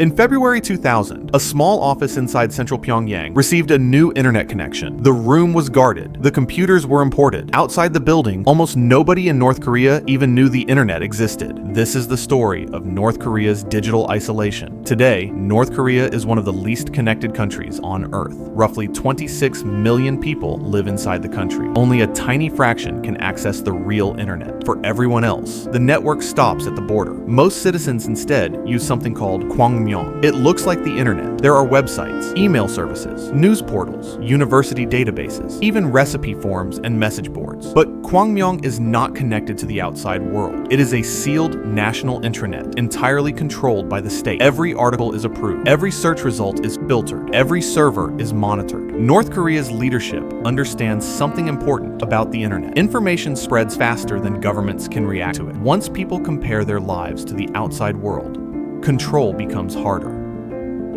In February 2000, a small office inside central Pyongyang received a new internet connection. The room was guarded. The computers were imported. Outside the building, almost nobody in North Korea even knew the internet existed. This is the story of North Korea's digital isolation. Today, North Korea is one of the least connected countries on Earth. Roughly 26 million people live inside the country. Only a tiny fraction can access the real internet. For everyone else, the network stops at the border. Most citizens instead use something called Kwangmyong. It looks like the internet. There are websites, email services, news portals, university databases, even recipe forums and message boards. But Kwangmyong is not connected to the outside world. It is a sealed national intranet, entirely controlled by the state. Every article is approved. Every search result is filtered. Every server is monitored. North Korea's leadership understands something important about the internet. Information spreads faster than governments can react to it. Once people compare their lives to the outside world, control becomes harder.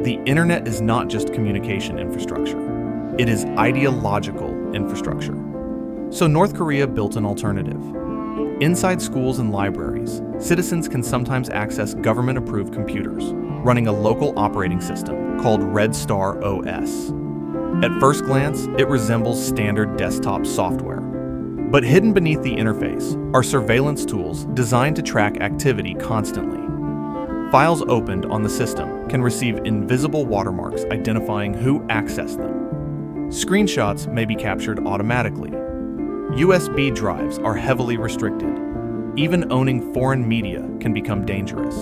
The internet is not just communication infrastructure. It is ideological infrastructure. So North Korea built an alternative. Inside schools and libraries, citizens can sometimes access government-approved computers running a local operating system called Red Star OS. At first glance, it resembles standard desktop software. But hidden beneath the interface are surveillance tools designed to track activity constantly. Files opened on the system can receive invisible watermarks identifying who accessed them. Screenshots may be captured automatically. USB drives are heavily restricted. Even owning foreign media can become dangerous.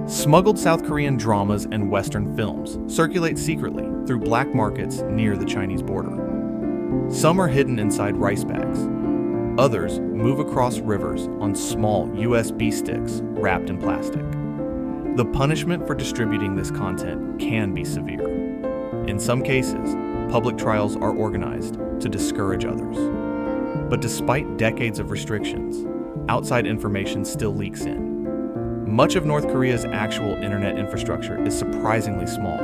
Smuggled South Korean dramas and Western films circulate secretly through black markets near the Chinese border. Some are hidden inside rice bags. Others move across rivers on small USB sticks wrapped in plastic. The punishment for distributing this content can be severe. In some cases, public trials are organized to discourage others. But despite decades of restrictions, outside information still leaks in. Much of North Korea's actual internet infrastructure is surprisingly small.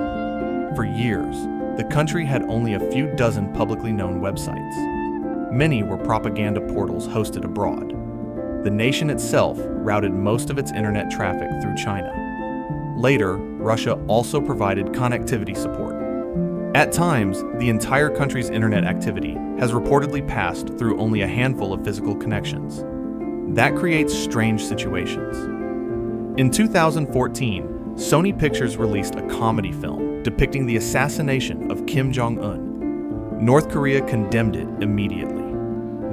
For years, the country had only a few dozen publicly known websites. Many were propaganda portals hosted abroad. The nation itself routed most of its internet traffic through China. Later, Russia also provided connectivity support. At times, the entire country's internet activity has reportedly passed through only a handful of physical connections. That creates strange situations. In 2014, Sony Pictures released a comedy film depicting the assassination of Kim Jong-un. North Korea condemned it immediately.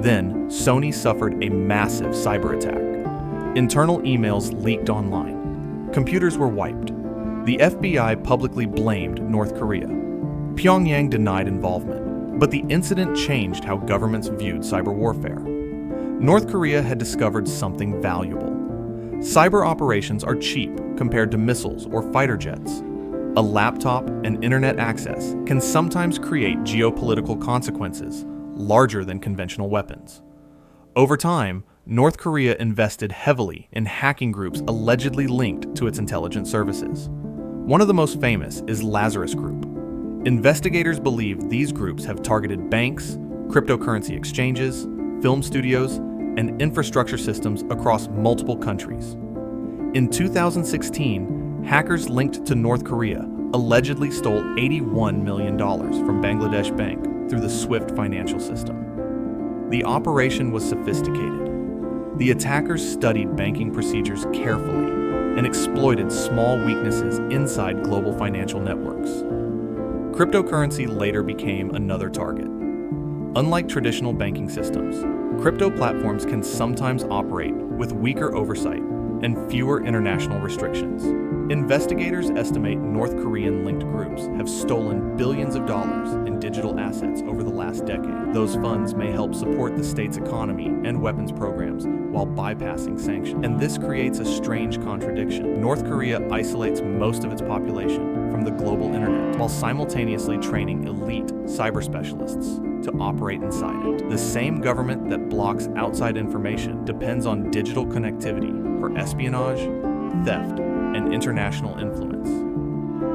Then, Sony suffered a massive cyber attack. Internal emails leaked online. Computers were wiped. The FBI publicly blamed North Korea. Pyongyang denied involvement, but the incident changed how governments viewed cyber warfare. North Korea had discovered something valuable. Cyber operations are cheap compared to missiles or fighter jets. A laptop and internet access can sometimes create geopolitical consequences larger than conventional weapons. Over time, North Korea invested heavily in hacking groups allegedly linked to its intelligence services. One of the most famous is Lazarus Group. Investigators believe these groups have targeted banks, cryptocurrency exchanges, film studios, and infrastructure systems across multiple countries. In 2016, hackers linked to North Korea allegedly stole $81 million from Bangladesh Bank through the SWIFT financial system. The operation was sophisticated. The attackers studied banking procedures carefully and exploited small weaknesses inside global financial networks. Cryptocurrency later became another target. Unlike traditional banking systems, crypto platforms can sometimes operate with weaker oversight and fewer international restrictions. Investigators estimate North Korean-linked groups have stolen billions of dollars in digital assets over the last decade. Those funds may help support the state's economy and weapons programs while bypassing sanctions. And this creates a strange contradiction. North Korea isolates most of its population from the global internet while simultaneously training elite cyber specialists to operate inside it. The same government that blocks outside information depends on digital connectivity for espionage, theft, and international influence.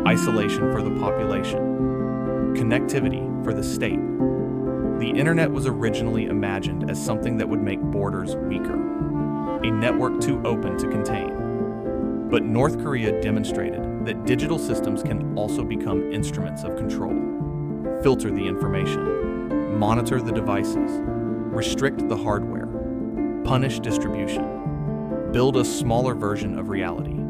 Isolation for the population. Connectivity for the state. The internet was originally imagined as something that would make borders weaker, a network too open to contain. But North Korea demonstrated that digital systems can also become instruments of control. Filter the information, monitor the devices, restrict the hardware, punish distribution, build a smaller version of reality.